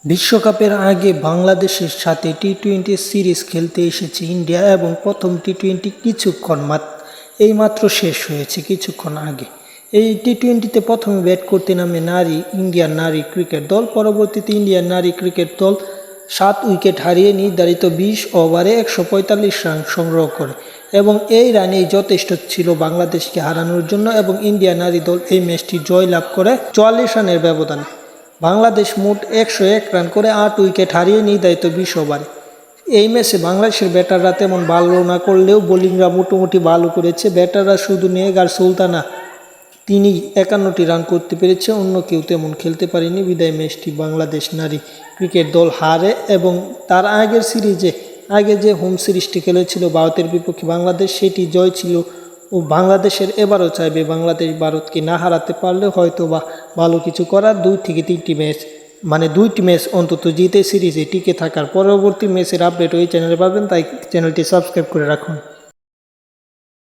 বিশ্বকাপের আগে বাংলাদেশের সাথে টি-20 সিরিজ খেলতে এসেছে ইন্ডিয়া এবং প্রথম টি-20 এইমাত্র শেষ হয়েছে কিছুক্ষণ আগে। এই টি-20তে প্রথমে ব্যাট করতে নামে ইন্ডিয়ান নারী ক্রিকেট দল। পরবর্তীতে ইন্ডিয়ান নারী ক্রিকেট দল 7 উইকেট হারিয়ে নির্ধারিত 20 ওভারে 145 রান সংগ্রহ করে এবং এই রানেই যথেষ্ট ছিল বাংলাদেশকে হারানোর জন্য এবং ইন্ডিয়ান নারী দল এই ম্যাচটি জয়লাভ করে 44 রানের ব্যবধানে। বাংলাদেশ মোট 101 রান করে 8 উইকেট হারিয়ে নির্ধারিত 20 ওভারে। এই ম্যাচে বাংলাদেশের ব্যাটাররা তেমন ভালো না করলেও বোলিংরা মোটামুটি ভালো করেছে। ব্যাটাররা শুধু নেগার সুলতানা তিনি 51টি রান করতে পেরেছে, অন্য কেউ তেমন খেলতে পারেনি। বিদায় ম্যাচটি বাংলাদেশ নারী ক্রিকেট দল হারে এবং তার আগের সিরিজে যে হোম সিরিজটি খেলেছিল ভারতের বিপক্ষে বাংলাদেশ, সেটি জয় ছিল ও বাংলাদেশের এবারও চাইবে বাংলাদেশ ভারতকে না হারাতে পারলে হয়তো বা ভালো কিছু করার 2 থেকে 3টি ম্যাচ দুইটি ম্যাচ অন্তত জিতে সিরিজে টিকে থাকার পরবর্তী ম্যাচের আপডেট ওই চ্যানেলে পাবেন, তাই চ্যানেলটি সাবস্ক্রাইব করে রাখুন।